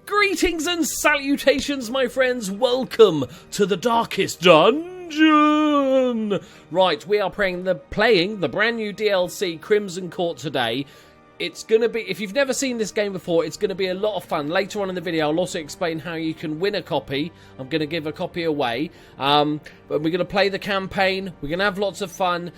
Greetings and salutations, my friends. Welcome to the Darkest Dungeon. Right, we are playing the brand new DLC Crimson Court today. It's going to be, if you've never seen this game before, it's going to be a lot of fun. Later on in the video, I'll also explain how you can win a copy. I'm going to give a copy away. But we're going to play the campaign. We're going to have lots of fun.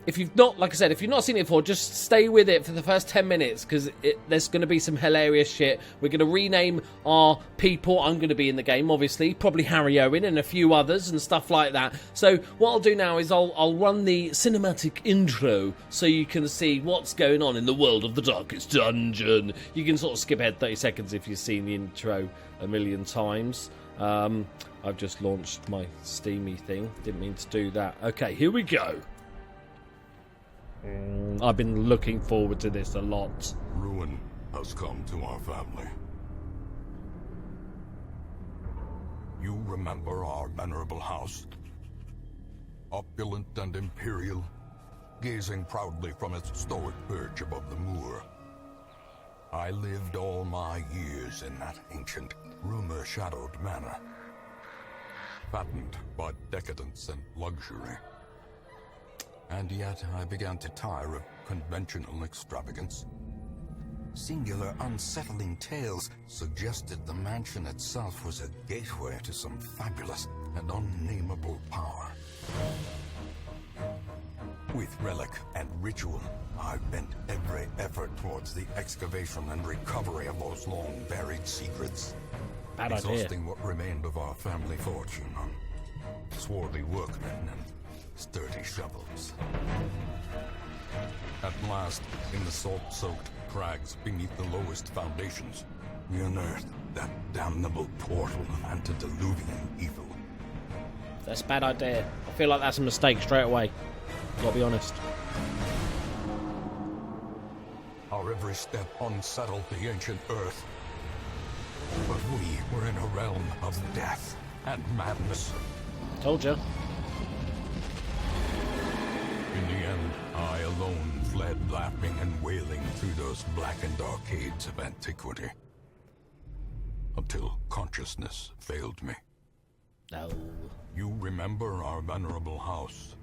If you've not, like I said, if you've not seen it before, just stay with it for the first 10 minutes because there's going to be some hilarious shit. We're going to rename our people. I'm going to be in the game, obviously. Probably Harry Owen and a few others and stuff like that. So what I'll do now is I'll run the cinematic intro so you can see what's going on in the world of the Darkest Dungeon. You can sort of skip ahead 30 seconds if you've seen the intro a million times. I've just launched my Steamy thing. Didn't mean to do that. Okay, here we go. I've been looking forward to this a lot. Ruin has come to our family. You remember our venerable house? Opulent and imperial, gazing proudly from its stoic perch above the moor. I lived all my years in that ancient, rumor-shadowed manor, fattened by decadence and luxury. And yet I began to tire of conventional extravagance. Singular, unsettling tales suggested the mansion itself was a gateway to some fabulous and unnameable power. With relic and ritual, I bent every effort towards the excavation and recovery of those long-buried secrets. Bad idea. Exhausting what remained of our family fortune on swarthy workmen and sturdy shovels. At last, in the salt-soaked crags beneath the lowest foundations, we unearthed that damnable portal of antediluvian evil. That's a bad idea. I feel like that's a mistake straight away. Gotta be honest. Our every step unsettled the ancient earth. But we were in a realm of death and madness. Told you. In the end, I alone fled laughing and wailing through those blackened arcades of antiquity. Until consciousness failed me. No. You remember our venerable house.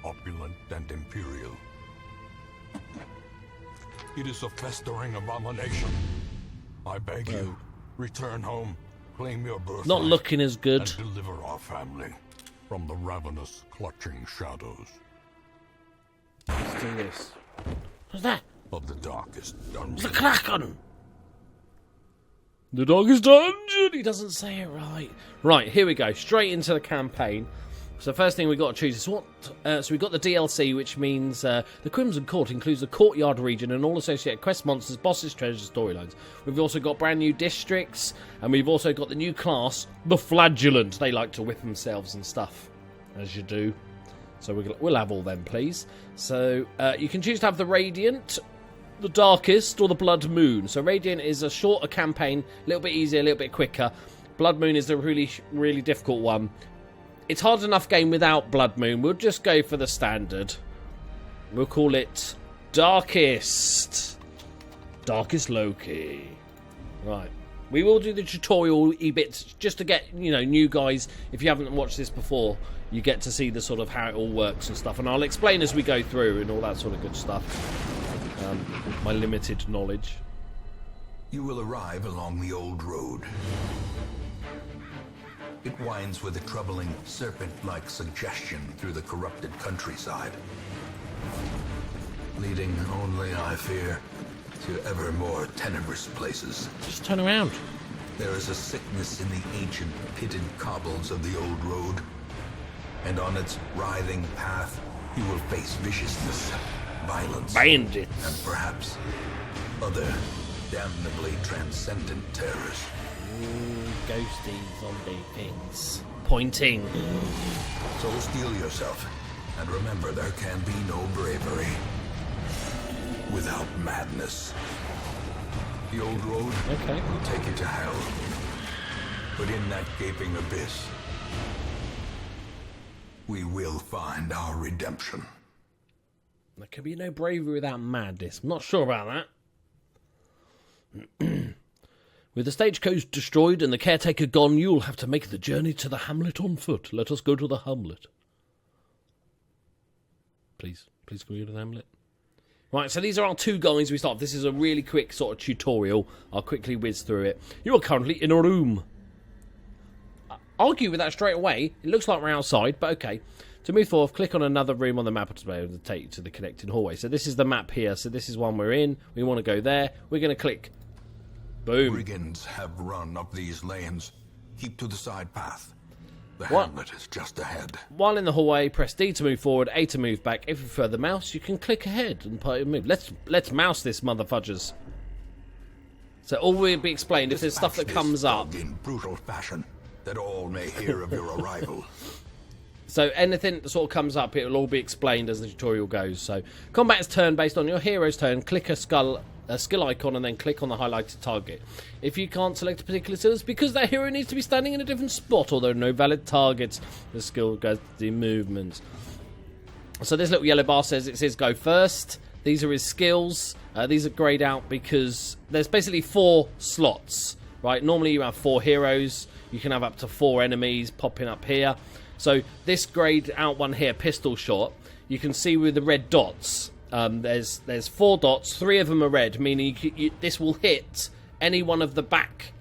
Opulent and imperial. It is a festering abomination. I beg you, return home, claim your birthright. Not looking as good. And deliver our family from the ravenous, clutching shadows. Let's do this. What's that? Of the Darkest Dungeon. It's a Kraken! The Darkest Dungeon! He doesn't say it right. Right, here we go. Straight into the campaign. So first thing we've got to choose is what... so we've got the DLC, which means the Crimson Court includes the courtyard region and all associated quest monsters, bosses, treasures, storylines. We've also got brand new districts, and we've also got the new class, the Flagellant. They like to whip themselves and stuff, as you do. So we'll have all them, please. So you can choose to have the Radiant, the Darkest, or the Blood Moon. So Radiant is a shorter campaign, a little bit easier, a little bit quicker. Blood Moon is the really, really difficult one. It's hard enough game without Blood Moon. We'll just go for the standard. We'll call it Darkest. Darkest Loki. Right. We will do the tutorial bits just to get, new guys. If you haven't watched this before, you get to see the sort of how it all works and stuff. And I'll explain as we go through and all that sort of good stuff. My limited knowledge. You will arrive along the old road. It winds with a troubling, serpent-like suggestion through the corrupted countryside. Leading only, I fear, to ever more tenebrous places. Just turn around. There is a sickness in the ancient, pitted cobbles of the old road. And on its writhing path, you will face viciousness, violence, Bandit. and perhaps other damnably transcendent terrors. Ghosty zombie things. Pointing. So steel yourself, and remember there can be no bravery without madness. The old road will take you to hell, but in that gaping abyss, we will find our redemption. There can be no bravery without madness. I'm not sure about that. With the stagecoach destroyed and the caretaker gone, you'll have to make the journey to the hamlet on foot. Let us go to the hamlet. Please can we go to the hamlet? Right, so these are our 2 guys we start off. This is a really quick sort of tutorial. I'll quickly whiz through it. You are currently in a room. Argue with that straight away. It looks like we're outside, but okay. To move forward, click on another room on the map to take you to the connecting hallway. So this is the map here. So this is one we're in. We want to go there. We're going to click. Boom. Brigands have run up these lanes. Keep to the side path. The hamlet is just ahead. While in the hallway, press D to move forward, A to move back. If you prefer the mouse, you can click ahead and move. Let's mouse this, motherfudgers. So all will be explained if there's stuff that comes up in brutal fashion, that all may hear of your arrival. So anything that sort of comes up, it will all be explained as the tutorial goes. So combat is turn-based on your hero's turn. Click a skill icon and then click on the highlighted target. If you can't select a particular skill, it's because that hero needs to be standing in a different spot, or there are no valid targets. The skill goes to the movement. So this little yellow bar says it says go first. These are his skills. These are grayed out because there's basically 4 slots, right? Normally you have 4 heroes. You can have up to 4 enemies popping up here. So this grayed out one here, pistol shot, you can see with the red dots. There's 4 dots, 3 of them are red, meaning this will hit any one of the back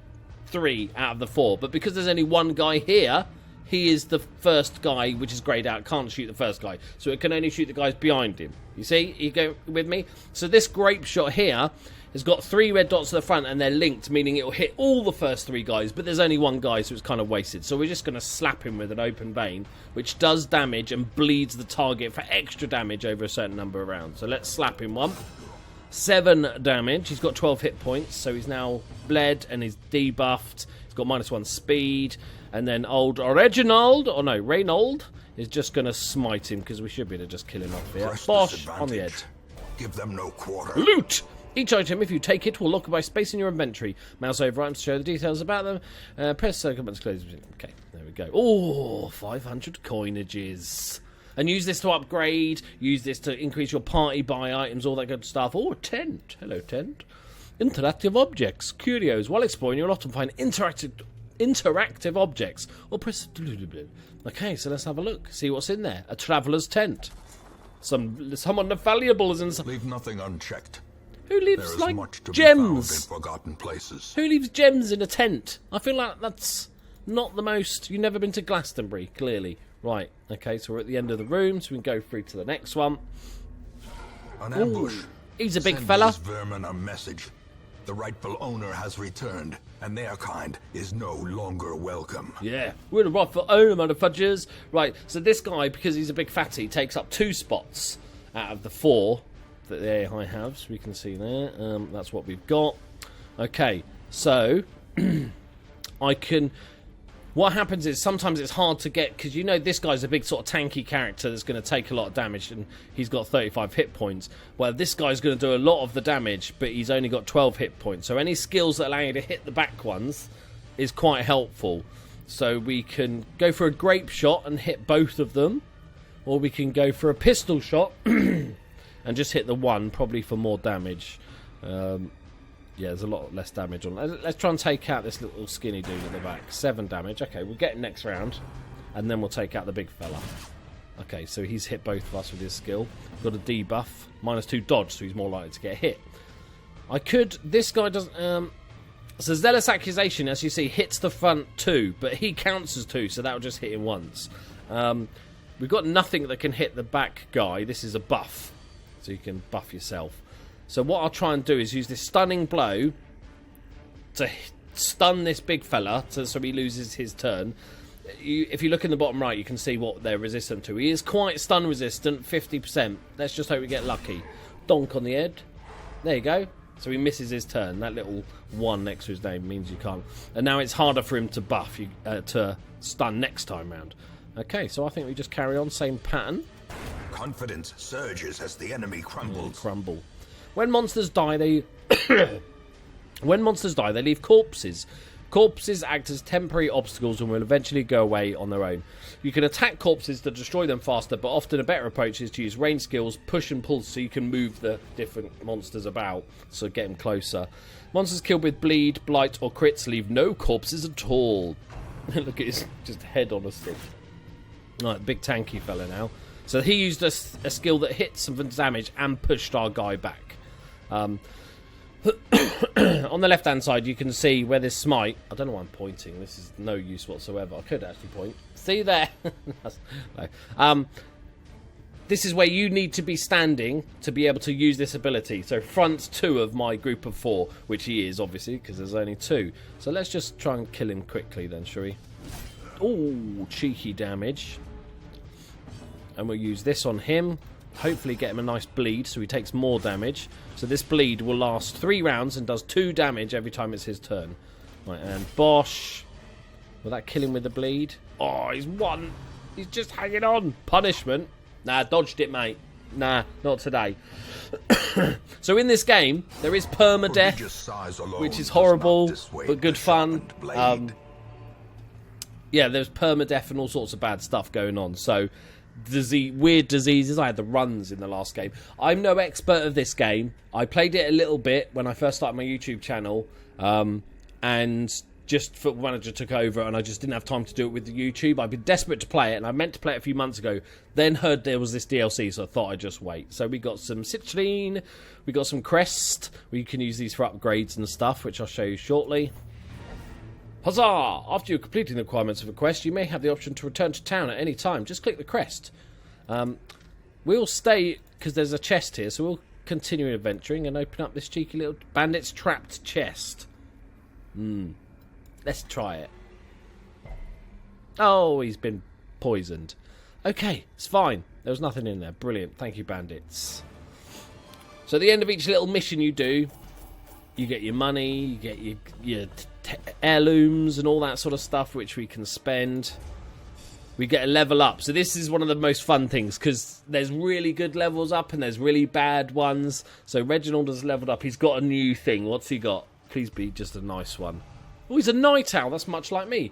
3 out of the 4. But because there's only one guy here, he is the first guy, which is grayed out, can't shoot the first guy. So it can only shoot the guys behind him. You see? You go with me? So this grape shot here has got 3 red dots at the front and they're linked, meaning it'll hit all the first 3 guys, but there's only one guy, so it's kind of wasted. So we're just going to slap him with an open vein, which does damage and bleeds the target for extra damage over a certain number of rounds. So let's slap him one. 7 damage. He's got 12 hit points, so he's now bled and he's debuffed. He's got -1 speed. And then old Reynold is just going to smite him, because we should be able to just kill him off here. Bosh, on the head. Give them no quarter. Loot! Each item, if you take it, will lock by space in your inventory. Mouse over items to show the details about them. Press circle buttons close. Okay, there we go. Oh, 500 coinages. And use this to upgrade. Use this to increase your party, buy items, all that good stuff. Oh, a tent. Hello, tent. Interactive objects. Curios. While exploring, you'll often find interactive objects. Or press... Okay, so let's have a look. See what's in there. A traveller's tent. Someone valuable is in... Leave nothing unchecked. Who leaves, There is like, much to gems? Be found in forgotten places. Who leaves gems in a tent? I feel like that's not the most... You've never been to Glastonbury, clearly. Right, okay, so we're at the end of the room, so we can go through to the next one. An ambush. Ooh, he's a big Send fella. these vermin a message. The rightful owner has returned, and their kind is no longer welcome. Yeah, we're the rightful owner, motherfudgers. Right, so this guy, because he's a big fatty, takes up 2 spots out of the 4 that the AI have, so we can see there. That's what we've got. Okay, so I can... What happens is sometimes it's hard to get, because you know this guy's a big sort of tanky character that's going to take a lot of damage, and he's got 35 hit points. Well, this guy's going to do a lot of the damage, but he's only got 12 hit points. So any skills that allow you to hit the back ones is quite helpful. So we can go for a grape shot and hit both of them, or we can go for a pistol shot and just hit the one, probably for more damage. Yeah, there's a lot less damage on. Let's try and take out this little skinny dude at the back. 7 damage. Okay, we'll get next round, and then we'll take out the big fella. Okay, so he's hit both of us with his skill. Got a debuff. -2 dodge, so he's more likely to get hit. I could... This guy doesn't... So Zealous Accusation, as you see, hits the front 2, but he counts as 2, so that'll just hit him once. We've got nothing that can hit the back guy. This is a buff, so you can buff yourself. So what I'll try and do is use this stunning blow to stun this big fella so he loses his turn. If you look in the bottom right, you can see what they're resistant to. He is quite stun resistant, 50%. Let's just hope we get lucky. Donk on the head. There you go. So he misses his turn. That little 1 next to his name means you can't. And now it's harder for him to buff, to stun next time round. Okay, so I think we just carry on, same pattern. Confidence surges as the enemy crumbles. When monsters die, they leave corpses. Corpses act as temporary obstacles and will eventually go away on their own. You can attack corpses to destroy them faster, but often a better approach is to use range skills, push and pull, so you can move the different monsters about, so get them closer. Monsters killed with bleed, blight or crits leave no corpses at all. Look at his just head on a stick. Right, big tanky fella now. So he used a skill that hit some damage and pushed our guy back. On the left-hand side, you can see where this smite... I don't know why I'm pointing. This is no use whatsoever. I could actually point. See there? No. This is where you need to be standing to be able to use this ability. So front 2 of my group of 4, which he is, obviously, because there's only 2. So let's just try and kill him quickly then, shall we? Ooh, cheeky damage. And we'll use this on him. Hopefully get him a nice bleed so he takes more damage. So this bleed will last 3 rounds and does 2 damage every time it's his turn. Right, and Bosch. Will that kill him with the bleed? Oh, he's won. He's just hanging on. Punishment. Nah, dodged it, mate. Nah, not today. So in this game, there is permadeath, which is horrible, but good fun. Yeah, there's permadeath and all sorts of bad stuff going on. So... weird diseases. I had the runs in the last game. I'm no expert of this game. I played it a little bit when I first started my YouTube channel, and just Football Manager took over, and I just didn't have time to do it with the YouTube. I've been desperate to play it, and I meant to play it a few months ago. Then heard there was this DLC, so I thought I'd just wait. So we got some citrulline, we got some crest. We can use these for upgrades and stuff, which I'll show you shortly. Huzzah! After you're completing the requirements of a quest, you may have the option to return to town at any time. Just click the crest. We'll stay, because there's a chest here, so we'll continue adventuring and open up this cheeky little bandit's trapped chest. Let's try it. Oh, he's been poisoned. Okay, it's fine. There was nothing in there. Brilliant. Thank you, bandits. So at the end of each little mission you do, you get your money, you get your heirlooms and all that sort of stuff, which we can spend. We get a level up. So this is one of the most fun things, because there's really good levels up and there's really bad ones. So Reginald has leveled up. He's got a new thing. What's he got? Please be just a nice one. Oh, he's a night owl. That's much like me.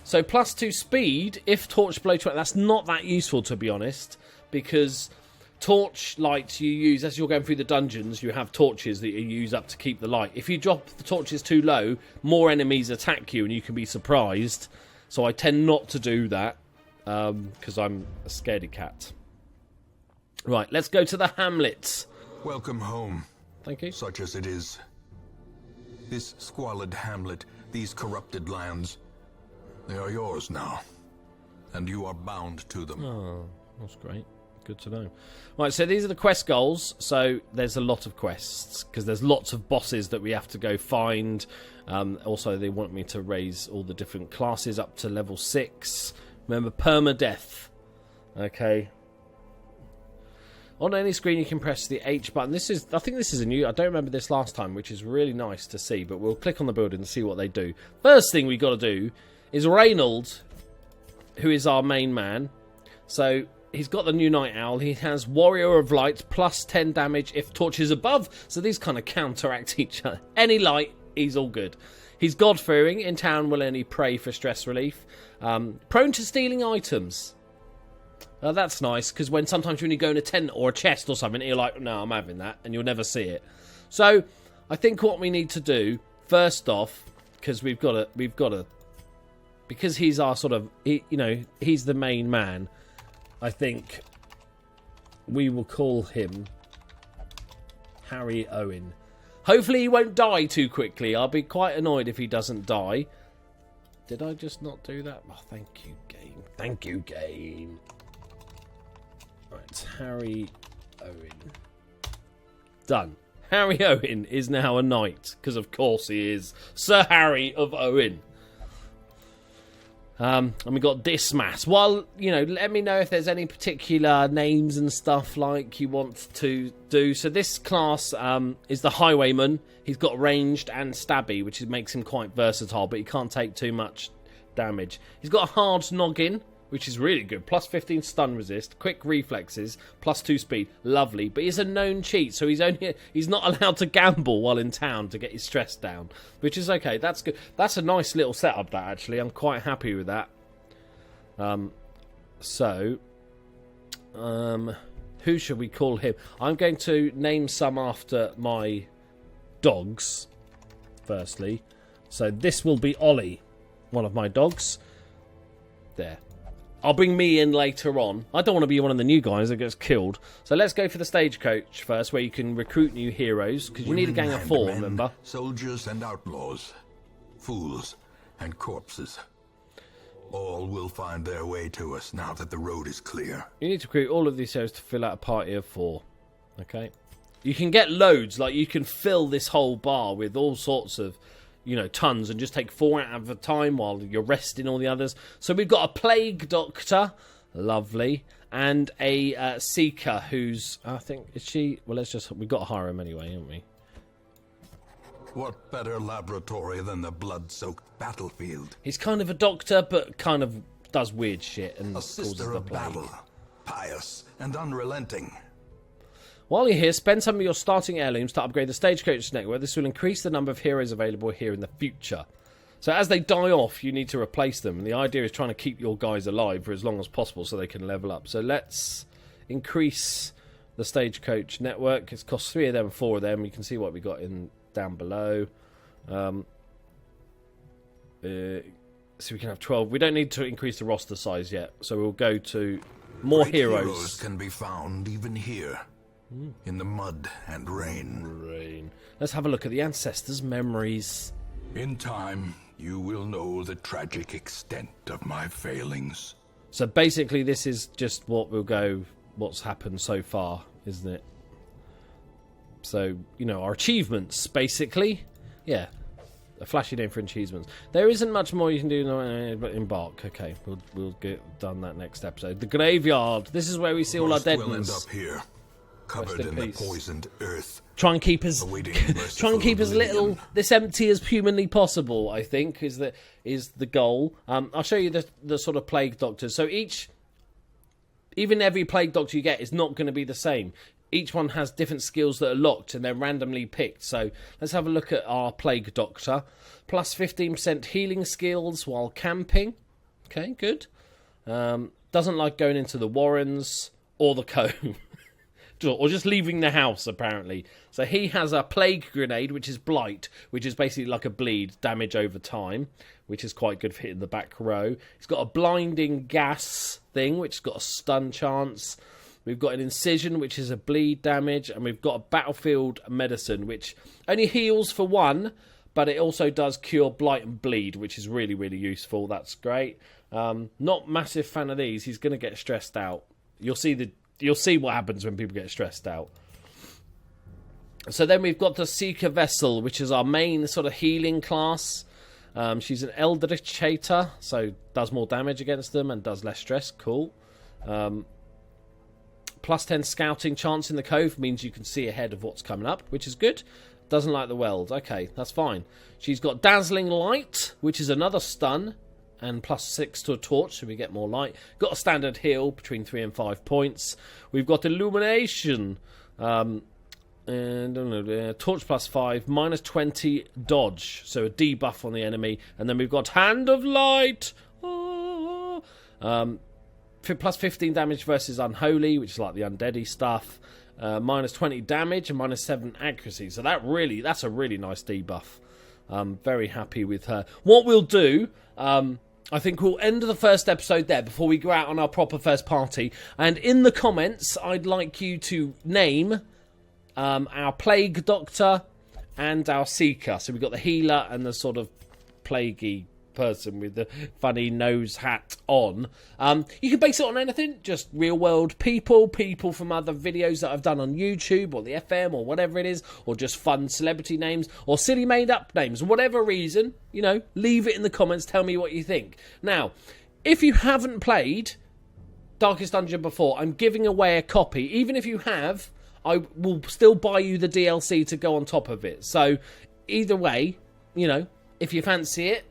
So +2 speed if torch below 20. That's not that useful, to be honest, because torch lights you use as you're going through the dungeons. You have torches that you use up to keep the light. If you drop the torches too low, more enemies attack you and you can be surprised. So I tend not to do that, because I'm a scaredy cat. Right, let's go to the hamlet. Welcome home. Thank you. Such as it is. This squalid hamlet, these corrupted lands, they are yours now. And you are bound to them. Oh, that's great. Good to know. Right, so these are the quest goals. So there's a lot of quests, because there's lots of bosses that we have to go find. Also, they want me to raise all the different classes up to level 6. Remember, permadeath. Okay. On any screen, you can press the H button. I think this is a new... I don't remember this last time, which is really nice to see. But we'll click on the building and see what they do. First thing we got to do is Reynold, who is our main man. So... he's got the new Night Owl. He has Warrior of Light, +10 damage if torches above. So these kind of counteract each other. Any light, he's all good. He's God-fearing. In town will only pray for stress relief. Prone to stealing items. That's nice, because sometimes when you go in a tent or a chest or something, you're like, no, I'm having that, and you'll never see it. So I think what we need to do, first off, because we've got to, because he's our sort of, he's the main man. I think we will call him Harry Owen. Hopefully he won't die too quickly. I'll be quite annoyed if he doesn't die. Did I just not do that? Oh, thank you, game. Thank you, game. Right, Harry Owen. Done. Harry Owen is now a knight, because of course he is Sir Harry of Owen. And we got Dismas. Well, let me know if there's any particular names and stuff like you want to do. So this class is the Highwayman. He's got ranged and stabby, which makes him quite versatile, but he can't take too much damage. He's got a hard noggin, which is really good. Plus 15 stun resist, quick reflexes, plus 2 speed. Lovely. But he's a known cheat, so he's not allowed to gamble while in town to get his stress down, which is okay. That's good. That's a nice little setup, that, actually. I'm quite happy with that. Who should we call him? I'm going to name some after my dogs, firstly. So this will be Ollie, one of my dogs. There. I'll bring me in later on. I don't want to be one of the new guys that gets killed. So let's go for the stagecoach first, where you can recruit new heroes, because you need a gang of 4, remember? Soldiers and outlaws, fools and corpses. All will find their way to us now that the road is clear. You need to recruit all of these heroes to fill out a party of 4. Okay? You can get loads, like you can fill this whole bar with all sorts of, tons, and just take 4 out of a time while you're resting all the others. So we've got a plague doctor, lovely, and a seeker who's, I think, is she? Well, we've got to hire him anyway, haven't we? What better laboratory than the blood-soaked battlefield? He's kind of a doctor, but kind of does weird shit and A causes sister the of plague. battle, pious and unrelenting. While you're here, spend some of your starting heirlooms to upgrade the stagecoach network. This will increase the number of heroes available here in the future. So as they die off, you need to replace them. And the idea is trying to keep your guys alive for as long as possible so they can level up. So let's increase the stagecoach network. It's cost 3 of them, 4 of them. You can see what we got in down below. So we can have 12. We don't need to increase the roster size yet. So we'll go to more Great heroes. can be found even here. In the mud and rain. Let's have a look at the ancestors' memories. In time, you will know the tragic extent of my failings. So basically, this is just what's happened so far, isn't it? So, our achievements, basically. Yeah, a flashy name for achievements. There isn't much more you can do but embark. Okay, we'll get done that next episode. The graveyard. This is where we see all our dead Will end ones. up here. Covered in the poisoned earth. Try and keep as little this empty as humanly possible, I think, is the goal. I'll show you the sort of plague doctors. So even every plague doctor you get is not going to be the same. Each one has different skills that are locked and they're randomly picked. So let's have a look at our plague doctor. Plus 15% healing skills while camping. Okay, good. Doesn't like going into the warrens or the comb. Or just leaving the house, apparently. So he has a plague grenade, which is blight, which is basically like a bleed, damage over time, which is quite good for hitting the back row. He's got a blinding gas thing, which has got a stun chance. We've got an incision, which is a bleed damage, and we've got a battlefield medicine, which only heals for 1, but it also does cure blight and bleed, which is really, really useful. That's great. Not massive fan of these. He's going to get stressed out. You'll see what happens when people get stressed out. So then we've got the Seeker Vessel, which is our main sort of healing class. She's an Eldritch Hater, so does more damage against them and does less stress. Cool. Plus 10 scouting chance in the cove means you can see ahead of what's coming up, which is good. Doesn't like the weld. Okay, that's fine. She's got Dazzling Light, which is another stun, and plus 6 to a torch, so we get more light. Got a standard heal between 3 and 5 points. We've got Illumination, and torch plus 5, minus 20 dodge, so a debuff on the enemy. And then we've got Hand of Light, plus 15 damage versus Unholy, which is like the undeady stuff. Minus 20 damage and minus 7 accuracy. So that's a really nice debuff. I'm very happy with her. What we'll do, I think we'll end the first episode there before we go out on our proper first party. And in the comments, I'd like you to name our Plague Doctor and our Seeker. So we've got the healer and the sort of plaguey person with the funny nose hat on. You can base it on anything, just real world people from other videos that I've done on YouTube or the FM or whatever it is, or just fun celebrity names or silly made up names, whatever reason, leave it in the comments, tell me what you think. Now, if you haven't played Darkest Dungeon before, I'm giving away a copy. Even if you have, I will still buy you the DLC to go on top of it. So either way, if you fancy it,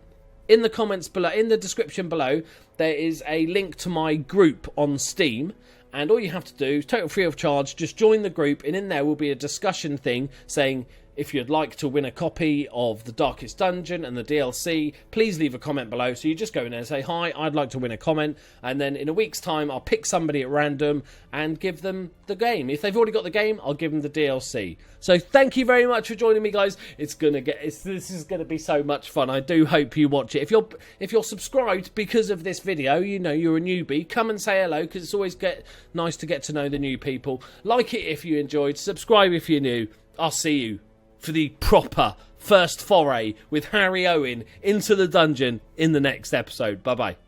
in the comments below, in the description below, there is a link to my group on Steam. And all you have to do, total free of charge, just join the group, and in there will be a discussion thing saying if you'd like to win a copy of The Darkest Dungeon and the DLC, please leave a comment below. So you just go in there and say, hi, I'd like to win a comment, and then in a week's time, I'll pick somebody at random and give them the game. If they've already got the game, I'll give them the DLC. So thank you very much for joining me, guys. This is gonna be so much fun. I do hope you watch it. If you're subscribed because of this video, you know you're a newbie, come and say hello, because it's always nice to get to know the new people. Like it if you enjoyed, subscribe if you're new. I'll see you for the proper first foray with Harry Owen into the dungeon in the next episode. Bye-bye.